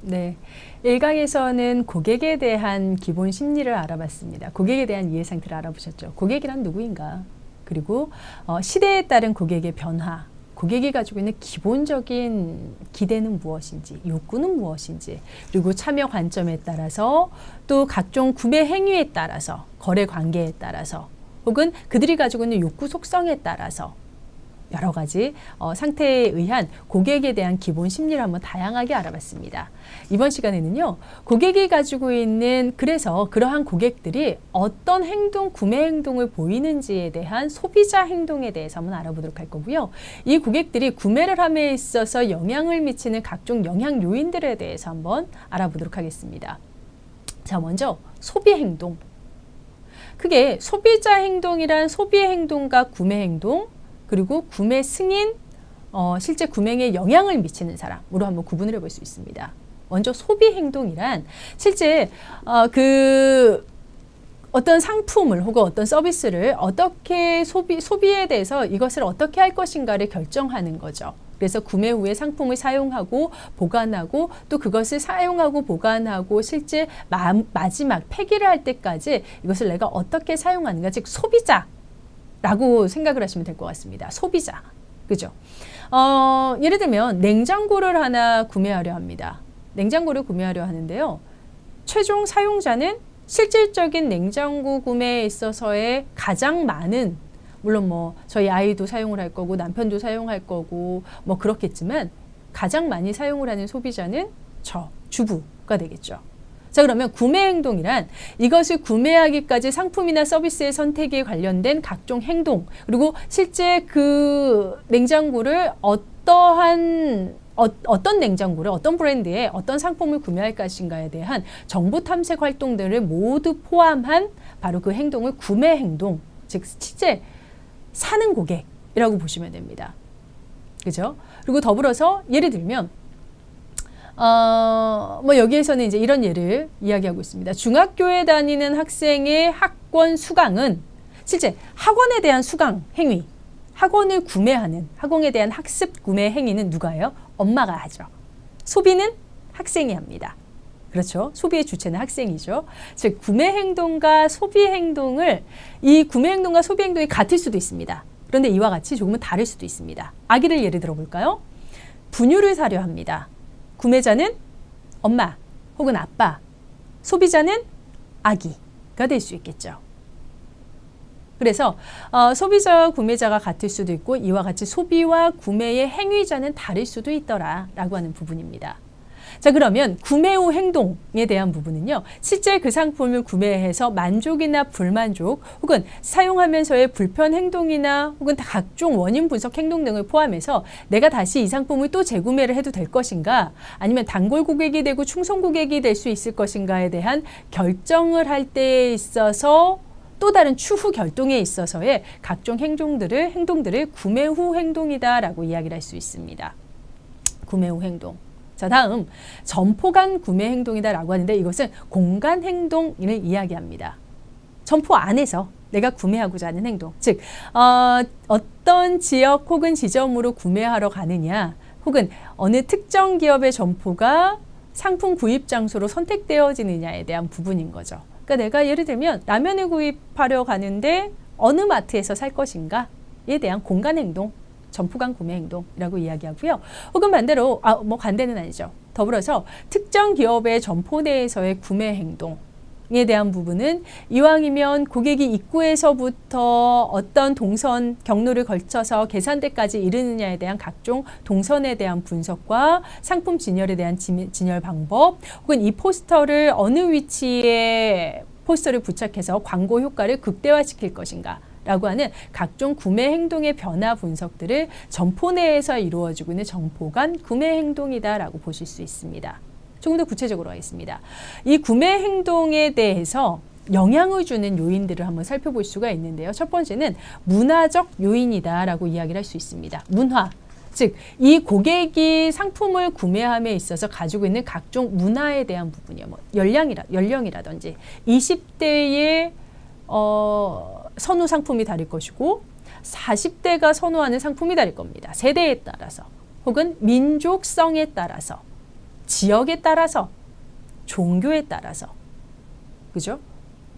네. 1강에서는 고객에 대한 기본 심리를 알아봤습니다. 고객에 대한 이해 상태를 알아보셨죠. 고객이란 누구인가? 그리고 시대에 따른 고객의 변화, 고객이 가지고 있는 기본적인 기대는 무엇인지, 욕구는 무엇인지, 그리고 참여 관점에 따라서 또 각종 구매 행위에 따라서, 거래 관계에 따라서, 혹은 그들이 가지고 있는 욕구 속성에 따라서 여러 가지 상태에 의한 고객에 대한 기본 심리를 한번 다양하게 알아봤습니다. 이번 시간에는요, 고객이 가지고 있는, 그래서 그러한 고객들이 어떤 행동, 구매 행동을 보이는지에 대한 소비자 행동에 대해서 한번 알아보도록 할 거고요. 이 고객들이 구매를 함에 있어서 영향을 미치는 각종 영향 요인들에 대해서 한번 알아보도록 하겠습니다. 자, 먼저 소비 행동. 그게 소비자 행동이란 소비 행동과 구매 행동, 그리고 구매 승인, 실제 구매에 영향을 미치는 사람으로 한번 구분을 해볼 수 있습니다. 먼저 소비 행동이란 실제 어떤 상품을 혹은 어떤 서비스를 어떻게 소비에 대해서 이것을 어떻게 할 것인가를 결정하는 거죠. 그래서 구매 후에 상품을 사용하고 보관하고 또 그것을 사용하고 보관하고 실제 마지막 폐기를 할 때까지 이것을 내가 어떻게 사용하는가, 즉 소비자라고 생각을 하시면 될 것 같습니다. 소비자. 그죠? 예를 들면 냉장고를 하나 구매하려 합니다. 냉장고를 구매하려 하는데요. 최종 사용자는 실질적인 냉장고 구매에 있어서의 가장 많은, 물론 뭐 저희 아이도 사용을 할 거고 남편도 사용할 거고 뭐 그렇겠지만 가장 많이 사용을 하는 소비자는 주부가 되겠죠. 자, 그러면 구매 행동이란 이것을 구매하기까지 상품이나 서비스의 선택에 관련된 각종 행동, 그리고 실제 그 냉장고를 어떤 냉장고를 어떤 브랜드의 어떤 상품을 구매할 것인가에 대한 정보 탐색 활동들을 모두 포함한 바로 그 행동을 구매 행동, 즉 실제 사는 고객이라고 보시면 됩니다. 그죠? 그리고 더불어서 예를 들면 뭐 여기에서는 이제 이런 예를 이야기하고 있습니다. 중학교에 다니는 학생의 학원 수강은 실제 학원에 대한 수강 행위, 학원을 구매하는, 학원에 대한 학습 구매 행위는 누가 해요? 엄마가 하죠. 소비는 학생이 합니다. 그렇죠. 소비의 주체는 학생이죠. 즉 구매 행동과 소비 행동을, 이 구매 행동과 소비 행동이 같을 수도 있습니다. 그런데 이와 같이 조금은 다를 수도 있습니다. 아기를 예를 들어 볼까요? 분유를 사려 합니다. 구매자는 엄마 혹은 아빠, 소비자는 아기가 될 수 있겠죠. 그래서 소비자와 구매자가 같을 수도 있고 이와 같이 소비와 구매의 행위자는 다를 수도 있더라라고 하는 부분입니다. 자, 그러면 구매 후 행동에 대한 부분은요. 실제 그 상품을 구매해서 만족이나 불만족 혹은 사용하면서의 불편 행동이나 혹은 각종 원인 분석 행동 등을 포함해서 내가 다시 이 상품을 또 재구매를 해도 될 것인가, 아니면 단골 고객이 되고 충성 고객이 될 수 있을 것인가에 대한 결정을 할 때에 있어서 또 다른 추후 결동에 있어서의 각종 행동들을 구매 후 행동이다라고 이야기를 할 수 있습니다. 구매 후 행동. 자, 다음 점포 간 구매 행동이다라고 하는데 이것은 공간 행동을 이야기합니다. 점포 안에서 내가 구매하고자 하는 행동. 즉 어떤 지역 혹은 지점으로 구매하러 가느냐, 혹은 어느 특정 기업의 점포가 상품 구입 장소로 선택되어지느냐에 대한 부분인 거죠. 그러니까 내가 예를 들면 라면을 구입하려 가는데 어느 마트에서 살 것인가에 대한 공간 행동, 점포 간 구매 행동이라고 이야기하고요. 혹은 반대로, 뭐 반대는 아니죠. 더불어서 특정 기업의 점포 내에서의 구매 행동에 대한 부분은 이왕이면 고객이 입구에서부터 어떤 동선, 경로를 걸쳐서 계산대까지 이르느냐에 대한 각종 동선에 대한 분석과 상품 진열에 대한 진열 방법, 혹은 이 포스터를 어느 위치에 포스터를 부착해서 광고 효과를 극대화시킬 것인가 라고 하는 각종 구매 행동의 변화 분석들을 점포 내에서 이루어지고 있는 점포 간 구매 행동이다라고 보실 수 있습니다. 조금 더 구체적으로 하겠습니다. 이 구매 행동에 대해서 영향을 주는 요인들을 한번 살펴볼 수가 있는데요. 첫 번째는 문화적 요인이다라고 이야기를 할 수 있습니다. 문화. 즉, 이 고객이 상품을 구매함에 있어서 가지고 있는 각종 문화에 대한 부분이요. 뭐 연령이라든지 20대의 선호 상품이 다를 것이고 40대가 선호하는 상품이 다를 겁니다. 세대에 따라서 혹은 민족성에 따라서 지역에 따라서, 종교에 따라서, 그죠?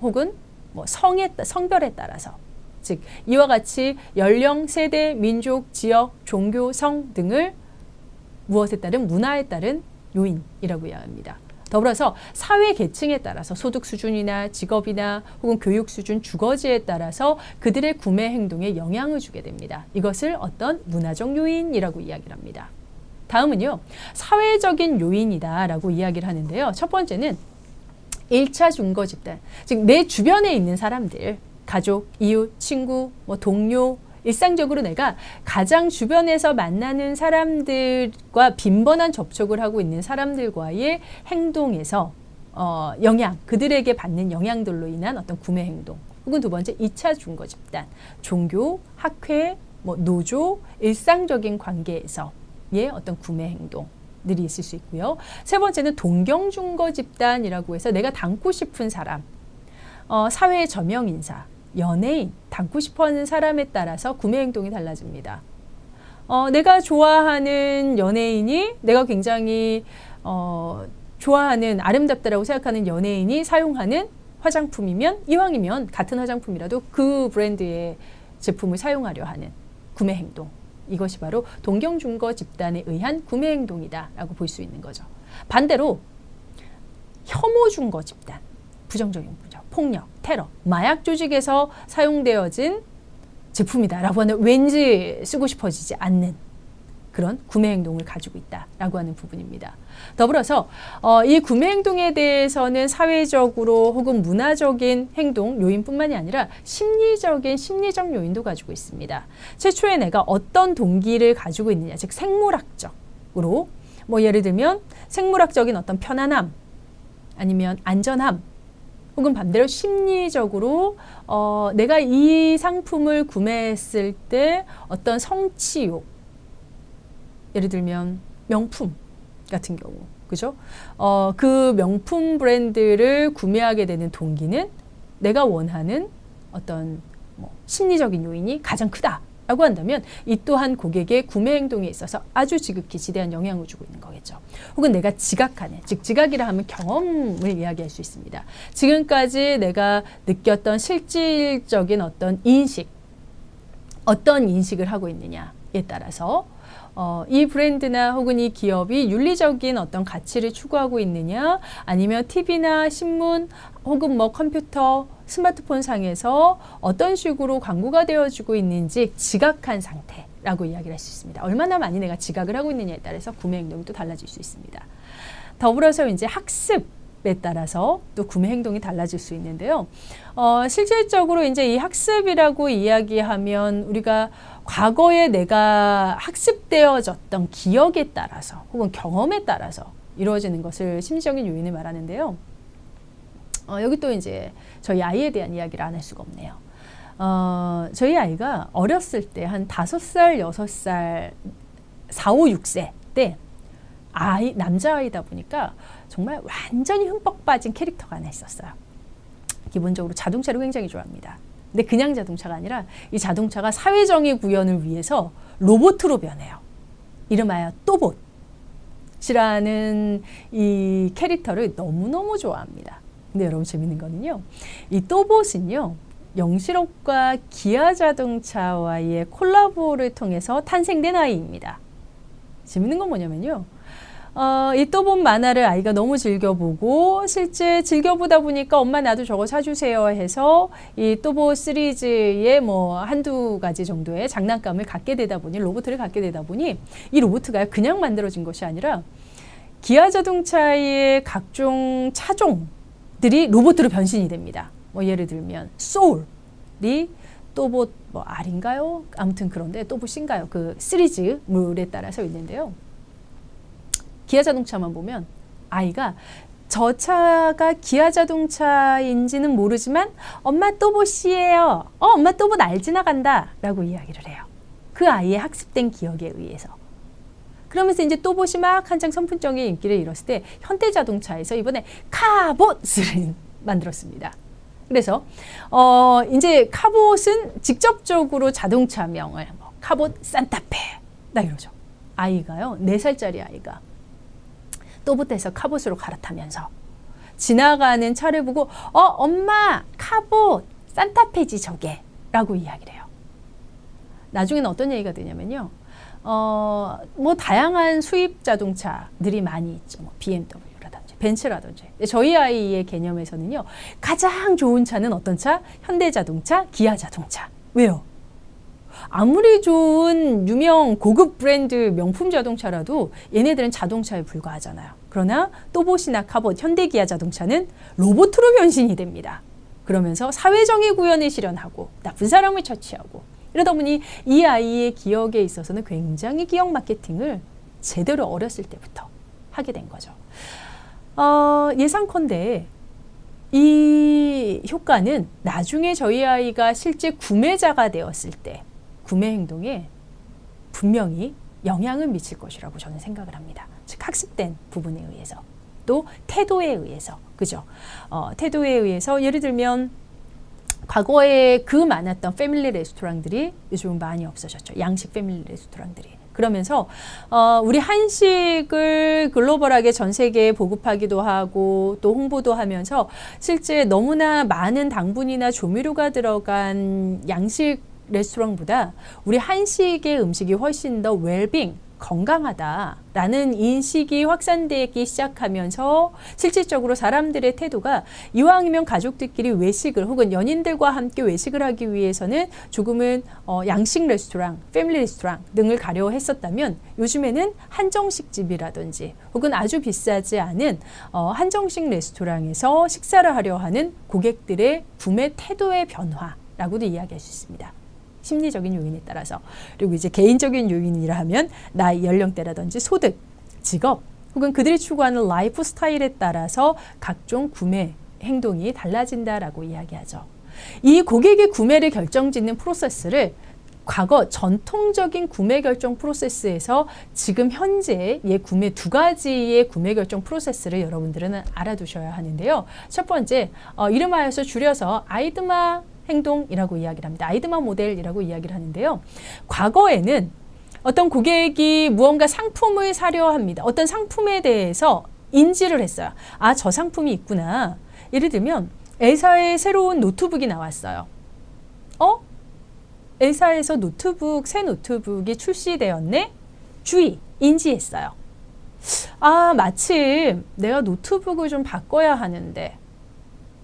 혹은 뭐 성별에 따라서, 즉 이와 같이 연령, 세대, 민족, 지역, 종교, 성 등을 무엇에 따른 문화에 따른 요인이라고 이야기합니다. 더불어서 사회 계층에 따라서 소득 수준이나 직업이나 혹은 교육 수준, 주거지에 따라서 그들의 구매 행동에 영향을 주게 됩니다. 이것을 어떤 문화적 요인이라고 이야기를 합니다. 다음은요, 사회적인 요인이다라고 이야기를 하는데요. 첫 번째는 1차 준거 집단, 즉 내 주변에 있는 사람들, 가족, 이웃, 친구, 뭐 동료, 일상적으로 내가 가장 주변에서 만나는 사람들과 빈번한 접촉을 하고 있는 사람들과의 행동에서 영향, 그들에게 받는 영향들로 인한 어떤 구매 행동. 혹은 두 번째 2차 준거 집단, 종교, 학회, 뭐 노조, 일상적인 관계에서의 어떤 구매 행동들이 있을 수 있고요. 세 번째는 동경 준거 집단이라고 해서 내가 닮고 싶은 사람, 사회의 저명 인사, 연예인, 닮고 싶어하는 사람에 따라서 구매 행동이 달라집니다. 내가 좋아하는 연예인이, 내가 굉장히 좋아하는, 아름답다라고 생각하는 연예인이 사용하는 화장품이면, 이왕이면 같은 화장품이라도 그 브랜드의 제품을 사용하려 하는 구매 행동. 이것이 바로 동경 준거 집단에 의한 구매 행동이다라고 볼 수 있는 거죠. 반대로 혐오 준거 집단, 부정적인 부정, 폭력, 테러, 마약 조직에서 사용되어진 제품이다라고 하는, 왠지 쓰고 싶어지지 않는 그런 구매 행동을 가지고 있다라고 하는 부분입니다. 더불어서 이 구매 행동에 대해서는 사회적으로 혹은 문화적인 행동 요인뿐만이 아니라 심리적 요인도 가지고 있습니다. 최초에 내가 어떤 동기를 가지고 있느냐, 즉 생물학적으로, 뭐 예를 들면 생물학적인 어떤 편안함, 아니면 안전함, 혹은 반대로 심리적으로 내가 이 상품을 구매했을 때 어떤 성취욕, 예를 들면 명품 같은 경우, 그죠? 그 명품 브랜드를 구매하게 되는 동기는 내가 원하는 어떤 심리적인 요인이 가장 크다라고 한다면 이 또한 고객의 구매 행동에 있어서 아주 지극히 지대한 영향을 주고 있는 거겠죠. 혹은 내가 지각하는, 즉 지각이라 하면 경험을 이야기할 수 있습니다. 지금까지 내가 느꼈던 실질적인 어떤 인식, 어떤 인식을 하고 있느냐에 따라서 이 브랜드나 혹은 이 기업이 윤리적인 어떤 가치를 추구하고 있느냐, 아니면 TV나 신문 혹은 뭐 컴퓨터, 스마트폰 상에서 어떤 식으로 광고가 되어지고 있는지 지각한 상태라고 이야기를 할 수 있습니다. 얼마나 많이 내가 지각을 하고 있느냐에 따라서 구매 행동이 또 달라질 수 있습니다. 더불어서 이제 학습에 따라서 또 구매 행동이 달라질 수 있는데요. 실질적으로 이제 이 학습이라고 이야기하면 우리가 과거에 내가 학습되어졌던 기억에 따라서 혹은 경험에 따라서 이루어지는 것을 심리적인 요인을 말하는데요. 여기 또 이제 저희 아이에 대한 이야기를 안 할 수가 없네요. 저희 아이가 어렸을 때 한 5살, 6살, 4, 5, 6세 때 남자아이다 보니까 정말 완전히 흠뻑 빠진 캐릭터가 하나 있었어요. 기본적으로 자동차를 굉장히 좋아합니다. 근데 그냥 자동차가 아니라 이 자동차가 사회정의 구현을 위해서 로봇으로 변해요. 이름하여 또봇이라는 이 캐릭터를 너무너무 좋아합니다. 근데 여러분 재밌는 거는요, 이 또봇은요, 영실업과 기아자동차와의 콜라보를 통해서 탄생된 아이입니다. 재밌는 건 뭐냐면요, 이 또봇 만화를 아이가 너무 즐겨보고 실제 즐겨보다 보니까 엄마 나도 저거 사주세요 해서 이 또봇 시리즈의 뭐 한두 가지 정도의 장난감을 갖게 되다 보니, 로봇을 갖게 되다 보니 이 로봇가 그냥 만들어진 것이 아니라 기아자동차의 각종 차종들이 로봇으로 변신이 됩니다. 뭐 예를 들면 소울이 또봇 뭐 R인가요? 아무튼 그런데 또봇인가요? 그 시리즈물에 따라서 있는데요. 기아자동차만 보면 아이가 저 차가 기아자동차인지는 모르지만 엄마 또봇이에요. 엄마 또봇 알 지나간다 라고 이야기를 해요. 그 아이의 학습된 기억에 의해서. 그러면서 이제 또봇이 막 한창 선풍적인 인기를 잃었을 때 현대자동차에서 이번에 카봇을 만들었습니다. 그래서 이제 카봇은 직접적으로 자동차명을 카봇 산타페 나 이러죠. 아이가요, 4살짜리 아이가 또봇에서 카봇으로 갈아타면서 지나가는 차를 보고 엄마 카봇 산타페지 저게 라고 이야기를 해요. 나중에는 어떤 얘기가 되냐면요. 뭐 다양한 수입 자동차들이 많이 있죠. 뭐 BMW라든지 벤츠라든지. 저희 아이의 개념에서는요. 가장 좋은 차는 어떤 차? 현대자동차, 기아자동차. 왜요? 아무리 좋은 유명 고급 브랜드 명품 자동차라도 얘네들은 자동차에 불과하잖아요. 그러나 또봇이나 카봇, 현대기아 자동차는 로봇으로 변신이 됩니다. 그러면서 사회정의 구현을 실현하고 나쁜 사람을 처치하고 이러다 보니 이 아이의 기억에 있어서는 굉장히 기억 마케팅을 제대로 어렸을 때부터 하게 된 거죠. 예상컨대 이 효과는 나중에 저희 아이가 실제 구매자가 되었을 때 구매 행동에 분명히 영향을 미칠 것이라고 저는 생각을 합니다. 즉 학습된 부분에 의해서 또 태도에 의해서 그죠? 태도에 의해서 예를 들면 과거에 그 많았던 패밀리 레스토랑들이 요즘은 많이 없어졌죠. 양식 패밀리 레스토랑들이. 그러면서 우리 한식을 글로벌하게 전 세계에 보급하기도 하고 또 홍보도 하면서 실제 너무나 많은 당분이나 조미료가 들어간 양식 레스토랑보다 우리 한식의 음식이 훨씬 더 웰빙, 건강하다라는 인식이 확산되기 시작하면서 실질적으로 사람들의 태도가 이왕이면 가족들끼리 외식을 혹은 연인들과 함께 외식을 하기 위해서는 조금은 양식 레스토랑, 패밀리 레스토랑 등을 가려 했었다면 요즘에는 한정식 집이라든지 혹은 아주 비싸지 않은 한정식 레스토랑에서 식사를 하려 하는 고객들의 구매 태도의 변화라고도 이야기할 수 있습니다. 심리적인 요인에 따라서. 그리고 이제 개인적인 요인이라 하면 나이, 연령대라든지 소득, 직업 혹은 그들이 추구하는 라이프 스타일에 따라서 각종 구매 행동이 달라진다라고 이야기하죠. 이 고객의 구매를 결정짓는 프로세스를 과거 전통적인 구매 결정 프로세스에서 지금 현재 구매 두 가지의 구매 결정 프로세스를 여러분들은 알아두셔야 하는데요. 첫 번째, 이름하여서 줄여서 아이드마 행동이라고 이야기를 합니다. 아이드마 모델이라고 이야기를 하는데요. 과거에는 어떤 고객이 무언가 상품을 사려 합니다. 어떤 상품에 대해서 인지를 했어요. 아, 저 상품이 있구나. 예를 들면 엘사의 새로운 노트북이 나왔어요. 엘사에서 새 노트북이 출시되었네? 주의, 인지했어요. 아, 마침 내가 노트북을 좀 바꿔야 하는데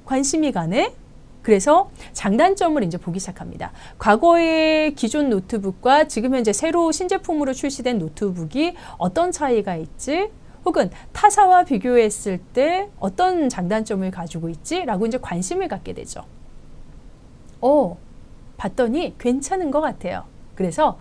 관심이 가네? 그래서 장단점을 이제 보기 시작합니다. 과거의 기존 노트북과 지금 현재 새로 신제품으로 출시된 노트북이 어떤 차이가 있지? 혹은 타사와 비교했을 때 어떤 장단점을 가지고 있지? 라고 이제 관심을 갖게 되죠. 봤더니 괜찮은 것 같아요. 그래서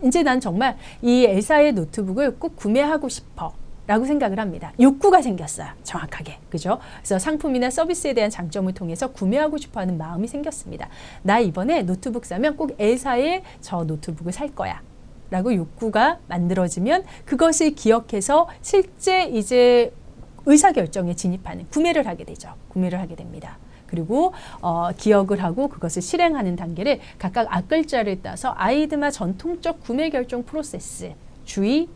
이제 난 정말 이 엘사의 노트북을 꼭 구매하고 싶어. 라고 생각을 합니다. 욕구가 생겼어요. 정확하게. 그죠? 그래서 상품이나 서비스에 대한 장점을 통해서 구매하고 싶어 하는 마음이 생겼습니다. 나 이번에 노트북 사면 꼭 엘사의 저 노트북을 살 거야. 라고 욕구가 만들어지면 그것을 기억해서 실제 이제 의사결정에 진입하는 구매를 하게 되죠. 구매를 하게 됩니다. 그리고 기억을 하고 그것을 실행하는 단계를 각각 앞글자를 따서 아이드마 전통적 구매 결정 프로세스, 주의,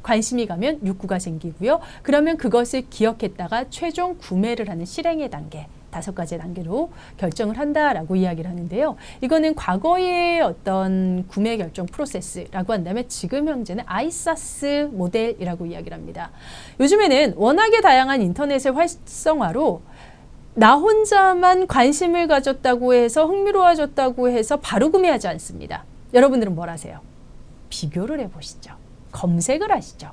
관심이 가면 욕구가 생기고요. 그러면 그것을 기억했다가 최종 구매를 하는 실행의 단계, 5가지 단계로 결정을 한다라고 이야기를 하는데요. 이거는 과거의 어떤 구매 결정 프로세스라고 한다면 지금 현재는 아이사스 모델이라고 이야기를 합니다. 요즘에는 워낙에 다양한 인터넷의 활성화로 나 혼자만 관심을 가졌다고 해서 흥미로워졌다고 해서 바로 구매하지 않습니다. 여러분들은 뭘 하세요? 비교를 해보시죠. 검색을 하시죠.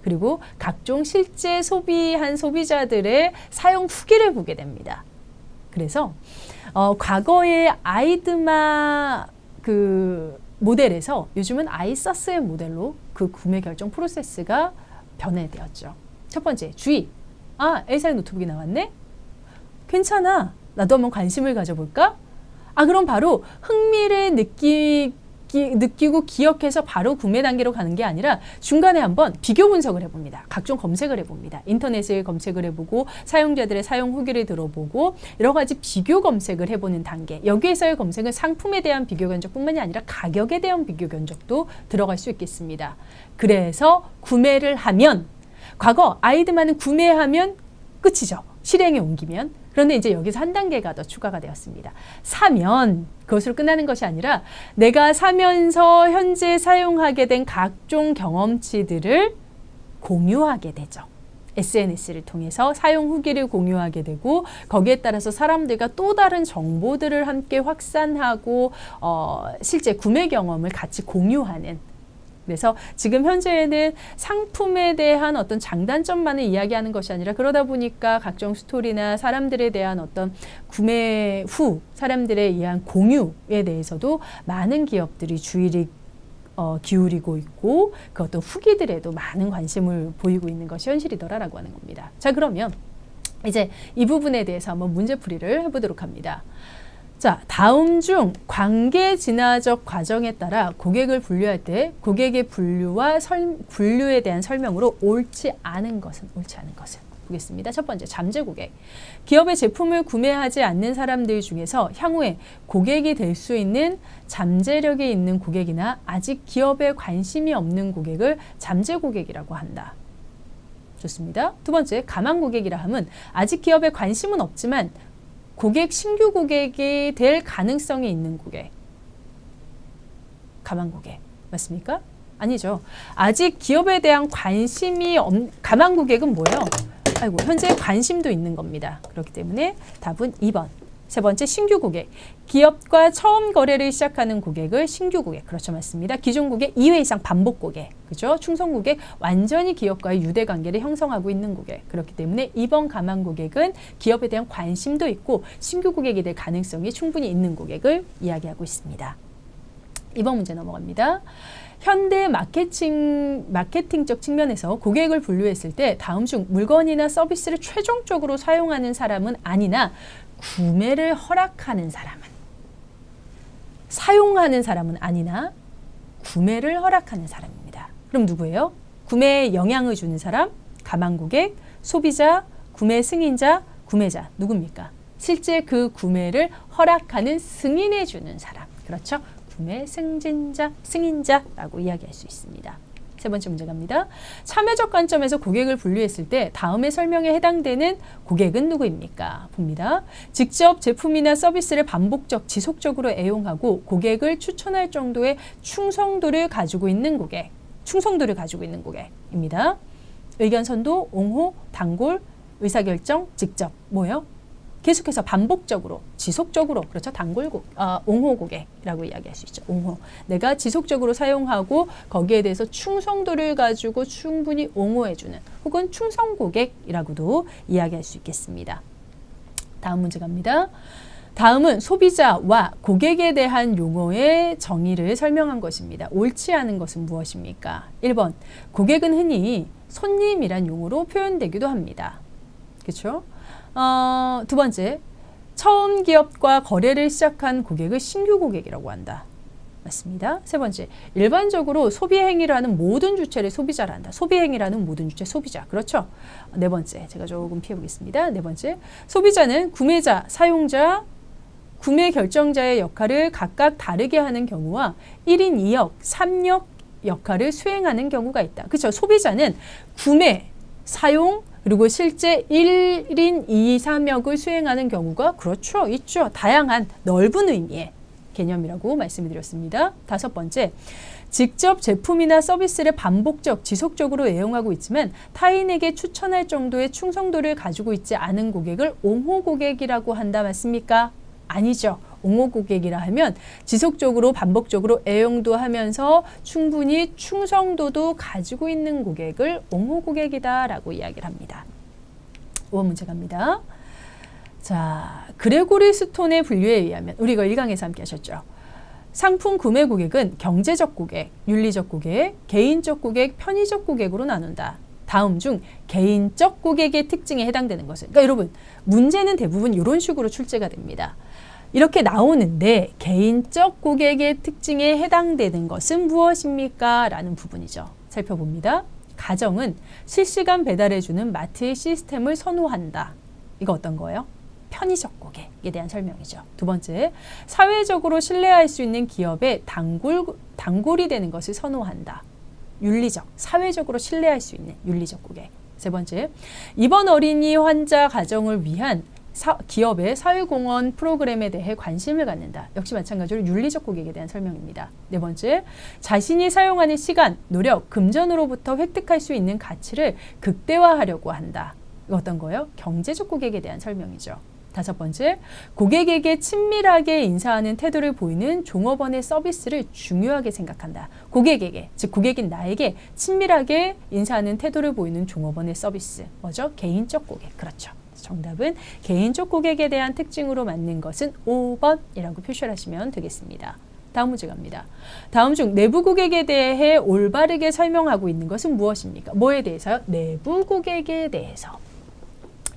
그리고 각종 실제 소비한 소비자들의 사용 후기를 보게 됩니다. 그래서 과거의 아이드마 그 모델에서 요즘은 아이사스의 모델로 그 구매 결정 프로세스가 변해되었죠. 첫 번째, 주의. 아, 엘사의 노트북이 나왔네? 괜찮아. 나도 한번 관심을 가져볼까? 아, 그럼 바로 흥미를 느끼고 기억해서 바로 구매 단계로 가는 게 아니라 중간에 한번 비교 분석을 해봅니다. 각종 검색을 해봅니다. 인터넷을 검색을 해보고 사용자들의 사용 후기를 들어보고 여러 가지 비교 검색을 해보는 단계. 여기에서의 검색은 상품에 대한 비교 견적뿐만이 아니라 가격에 대한 비교 견적도 들어갈 수 있겠습니다. 그래서 구매를 하면 과거 아이드만은 구매하면 끝이죠. 실행에 옮기면. 그런데 이제 여기서 한 단계가 더 추가가 되었습니다. 사면 그것으로 끝나는 것이 아니라 내가 사면서 현재 사용하게 된 각종 경험치들을 공유하게 되죠. SNS를 통해서 사용 후기를 공유하게 되고 거기에 따라서 사람들과 또 다른 정보들을 함께 확산하고 실제 구매 경험을 같이 공유하는, 그래서 지금 현재는 상품에 대한 어떤 장단점만을 이야기하는 것이 아니라 그러다 보니까 각종 스토리나 사람들에 대한 어떤 구매 후 사람들에 의한 공유에 대해서도 많은 기업들이 주의를 기울이고 있고 그 어떤 후기들에도 많은 관심을 보이고 있는 것이 현실이더라라고 하는 겁니다. 자, 그러면 이제 이 부분에 대해서 한번 문제풀이를 해보도록 합니다. 자, 다음 중 관계 진화적 과정에 따라 고객을 분류할 때 고객의 분류에 대한 설명으로 옳지 않은 것은 보겠습니다. 첫 번째, 잠재 고객. 기업의 제품을 구매하지 않는 사람들 중에서 향후에 고객이 될 수 있는 잠재력이 있는 고객이나 아직 기업에 관심이 없는 고객을 잠재 고객이라고 한다. 좋습니다. 두 번째, 가망 고객이라 함은 아직 기업에 관심은 없지만 신규 고객이 될 가능성이 있는 고객. 가망 고객. 맞습니까? 아니죠. 아직 기업에 대한 관심이 가망 고객은 뭐예요? 현재 관심도 있는 겁니다. 그렇기 때문에 답은 2번. 세 번째, 신규 고객. 기업과 처음 거래를 시작하는 고객을 신규 고객. 그렇죠. 맞습니다. 기존 고객 2회 이상 반복 고객. 그죠? 충성 고객, 완전히 기업과의 유대 관계를 형성하고 있는 고객. 그렇기 때문에 2번 가망 고객은 기업에 대한 관심도 있고 신규 고객이 될 가능성이 충분히 있는 고객을 이야기하고 있습니다. 2번 문제 넘어갑니다. 현대 마케팅적 측면에서 고객을 분류했을 때 다음 중 물건이나 서비스를 최종적으로 사용하는 사람은 아니나 구매를 허락하는 사람은, 사용하는 사람은 아니나 구매를 허락하는 사람입니다. 그럼 누구예요? 구매에 영향을 주는 사람, 가망 고객, 소비자, 구매 승인자, 구매자. 누굽니까? 실제 그 구매를 허락하는 승인해 주는 사람. 그렇죠? 구매 승인자라고 이야기할 수 있습니다. 세 번째 문제 갑니다. 참여적 관점에서 고객을 분류했을 때 다음의 설명에 해당되는 고객은 누구입니까? 봅니다. 직접 제품이나 서비스를 지속적으로 애용하고 고객을 추천할 정도의 충성도를 가지고 있는 고객입니다. 의견 선도, 옹호, 단골, 의사결정, 직접. 뭐예요? 계속해서 반복적으로, 지속적으로, 그렇죠? 옹호 고객이라고 이야기할 수 있죠. 옹호. 내가 지속적으로 사용하고 거기에 대해서 충성도를 가지고 충분히 옹호해주는 혹은 충성 고객이라고도 이야기할 수 있겠습니다. 다음 문제 갑니다. 다음은 소비자와 고객에 대한 용어의 정의를 설명한 것입니다. 옳지 않은 것은 무엇입니까? 1번, 고객은 흔히 손님이란 용어로 표현되기도 합니다. 그렇죠? 두 번째, 처음 기업과 거래를 시작한 고객을 신규 고객이라고 한다. 맞습니다. 세 번째, 일반적으로 소비 행위를 하는 모든 주체를 소비자라 한다. 소비 행위라는 모든 주체 소비자. 그렇죠? 네 번째, 제가 조금 피해보겠습니다. 네 번째, 소비자는 구매자, 사용자, 구매 결정자의 역할을 각각 다르게 하는 경우와 1인 2역, 3역 역할을 수행하는 경우가 있다. 그렇죠? 소비자는 구매, 사용, 그리고 실제 1인 2, 3역을 수행하는 경우가 그렇죠. 있죠. 다양한 넓은 의미의 개념이라고 말씀드렸습니다. 다섯 번째, 직접 제품이나 서비스를 지속적으로 애용하고 있지만 타인에게 추천할 정도의 충성도를 가지고 있지 않은 고객을 옹호 고객이라고 한다. 맞습니까? 아니죠. 옹호 고객이라 하면 지속적으로 반복적으로 애용도 하면서 충분히 충성도도 가지고 있는 고객을 옹호 고객이다라고 이야기를 합니다. 5번 문제 갑니다. 자, 그레고리 스톤의 분류에 의하면 우리가 1강에서 함께 하셨죠. 상품 구매 고객은 경제적 고객, 윤리적 고객, 개인적 고객, 편의적 고객으로 나눈다. 다음 중 개인적 고객의 특징에 해당되는 것은, 그러니까 여러분 문제는 대부분 이런 식으로 출제가 됩니다. 이렇게 나오는데 개인적 고객의 특징에 해당되는 것은 무엇입니까? 라는 부분이죠. 살펴봅니다. 가정은 실시간 배달해주는 마트의 시스템을 선호한다. 이거 어떤 거예요? 편의적 고객에 대한 설명이죠. 두 번째, 사회적으로 신뢰할 수 있는 기업의 단골이 되는 것을 선호한다. 윤리적, 사회적으로 신뢰할 수 있는 윤리적 고객. 세 번째, 입원 어린이 환자 가정을 위한 기업의 사회공헌 프로그램에 대해 관심을 갖는다. 역시 마찬가지로 윤리적 고객에 대한 설명입니다. 네 번째, 자신이 사용하는 시간, 노력, 금전으로부터 획득할 수 있는 가치를 극대화하려고 한다. 이거 어떤 거예요? 경제적 고객에 대한 설명이죠. 다섯 번째, 고객에게 친밀하게 인사하는 태도를 보이는 종업원의 서비스를 중요하게 생각한다. 고객에게, 즉 고객인 나에게 친밀하게 인사하는 태도를 보이는 종업원의 서비스. 뭐죠? 개인적 고객. 그렇죠. 정답은 개인적 고객에 대한 특징으로 맞는 것은 5번이라고 표시를 하시면 되겠습니다. 다음 문제 갑니다. 다음 중 내부 고객에 대해 올바르게 설명하고 있는 것은 무엇입니까? 뭐에 대해서요? 내부 고객에 대해서.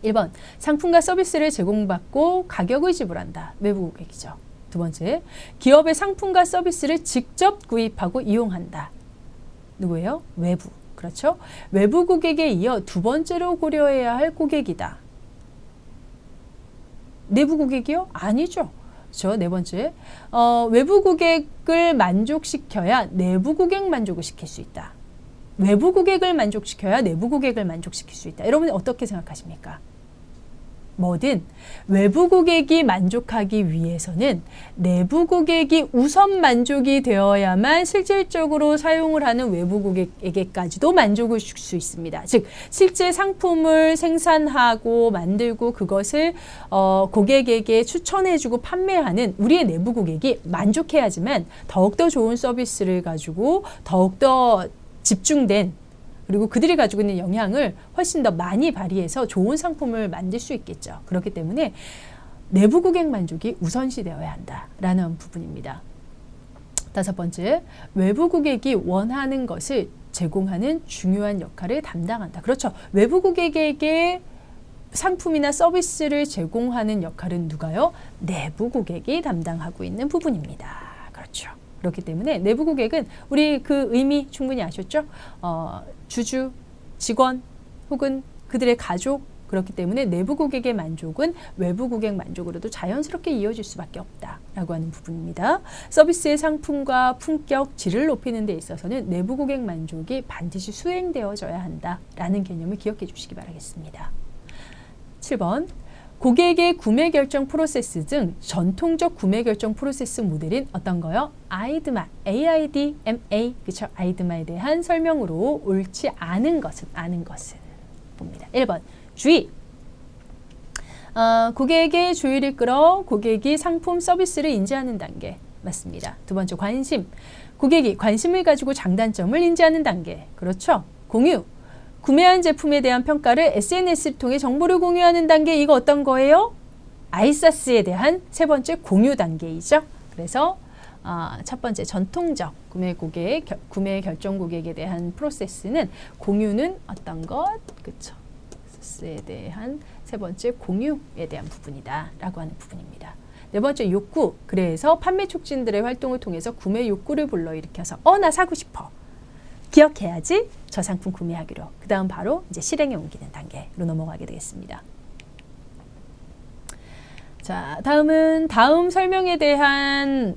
1번, 상품과 서비스를 제공받고 가격을 지불한다. 외부 고객이죠. 두 번째, 기업의 상품과 서비스를 직접 구입하고 이용한다. 누구예요? 외부. 그렇죠? 외부 고객에 이어 두 번째로 고려해야 할 고객이다. 내부 고객이요? 아니죠. 그렇죠? 네 번째, 외부 고객을 만족시켜야 내부 고객 만족을 시킬 수 있다. 외부 고객을 만족시켜야 내부 고객을 만족시킬 수 있다. 여러분 어떻게 생각하십니까? 뭐든 외부 고객이 만족하기 위해서는 내부 고객이 우선 만족이 되어야만 실질적으로 사용을 하는 외부 고객에게까지도 만족을 줄 수 있습니다. 즉 실제 상품을 생산하고 만들고 그것을 고객에게 추천해주고 판매하는 우리의 내부 고객이 만족해야지만 더욱더 좋은 서비스를 가지고 더욱더 집중된 그리고 그들이 가지고 있는 영향을 훨씬 더 많이 발휘해서 좋은 상품을 만들 수 있겠죠. 그렇기 때문에 내부 고객 만족이 우선시 되어야 한다라는 부분입니다. 다섯 번째, 외부 고객이 원하는 것을 제공하는 중요한 역할을 담당한다. 그렇죠. 외부 고객에게 상품이나 서비스를 제공하는 역할은 누가요? 내부 고객이 담당하고 있는 부분입니다. 그렇죠. 그렇기 때문에 내부 고객은 우리 그 의미 충분히 아셨죠? 주주, 직원 혹은 그들의 가족 그렇기 때문에 내부 고객의 만족은 외부 고객 만족으로도 자연스럽게 이어질 수밖에 없다라고 하는 부분입니다. 서비스의 상품과 품격, 질을 높이는 데 있어서는 내부 고객 만족이 반드시 수행되어져야 한다라는 개념을 기억해 주시기 바라겠습니다. 7번. 고객의 구매 결정 프로세스 등 전통적 구매 결정 프로세스 모델인 어떤 거요? 아이드마, AIDMA, 그렇죠? 아이드마에 대한 설명으로 옳지 않은 것은 봅니다. 1번, 주의. 고객의 주의를 끌어 고객이 상품 서비스를 인지하는 단계. 맞습니다. 두 번째, 관심. 고객이 관심을 가지고 장단점을 인지하는 단계. 그렇죠? 공유. 구매한 제품에 대한 평가를 SNS를 통해 정보를 공유하는 단계, 이거 어떤 거예요? 아이사스에 대한 세 번째 공유 단계이죠. 그래서 첫 번째 전통적 구매 결정 고객에 대한 프로세스는 공유는 어떤 것? 그렇죠. 아이사스에 대한 세 번째 공유에 대한 부분이다 라고 하는 부분입니다. 네 번째 욕구. 그래서 판매 촉진들의 활동을 통해서 구매 욕구를 불러일으켜서 나 사고 싶어. 기억해야지 저 상품 구매하기로. 그 다음 바로 이제 실행에 옮기는 단계로 넘어가게 되겠습니다. 자, 다음은 다음 설명에 대한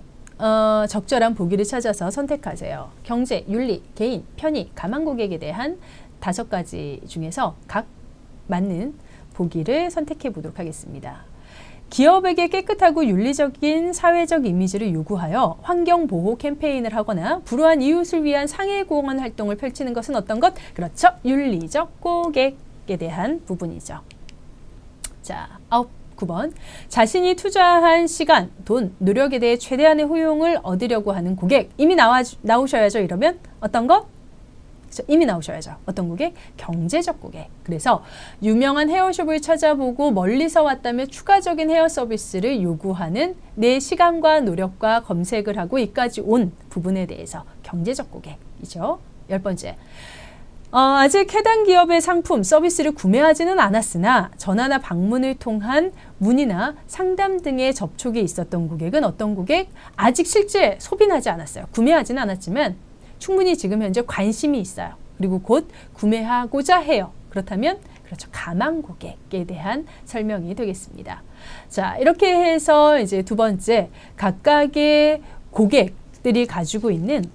적절한 보기를 찾아서 선택하세요. 경제, 윤리, 개인, 편의, 가망 고객에 대한 5가지 중에서 각 맞는 보기를 선택해 보도록 하겠습니다. 기업에게 깨끗하고 윤리적인 사회적 이미지를 요구하여 환경보호 캠페인을 하거나 불우한 이웃을 위한 상해공헌 활동을 펼치는 것은 어떤 것? 그렇죠. 윤리적 고객에 대한 부분이죠. 자, 9번. 자신이 투자한 시간, 돈, 노력에 대해 최대한의 효용을 얻으려고 하는 고객. 이미 나오셔야죠. 이러면 어떤 것? 이미 나오셔야죠. 어떤 고객? 경제적 고객. 그래서 유명한 헤어숍을 찾아보고 멀리서 왔다면 추가적인 헤어 서비스를 요구하는 내 시간과 노력과 검색을 하고 이까지 온 부분에 대해서 경제적 고객이죠. 10번째. 아직 해당 기업의 상품, 서비스를 구매하지는 않았으나 전화나 방문을 통한 문의나 상담 등의 접촉이 있었던 고객은 어떤 고객? 아직 실제 소비하지 않았어요. 구매하지는 않았지만 충분히 지금 현재 관심이 있어요. 그리고 곧 구매하고자 해요. 그렇다면 그렇죠. 가망 고객에 대한 설명이 되겠습니다. 자, 이렇게 해서 이제 두 번째 각각의 고객들이 가지고 있는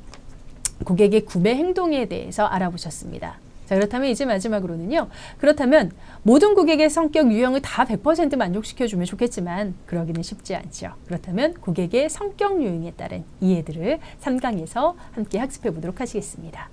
고객의 구매 행동에 대해서 알아보셨습니다. 자, 그렇다면 이제 마지막으로는요. 그렇다면 모든 고객의 성격 유형을 다 100% 만족시켜주면 좋겠지만 그러기는 쉽지 않죠. 그렇다면 고객의 성격 유형에 따른 이해들을 3강에서 함께 학습해 보도록 하시겠습니다.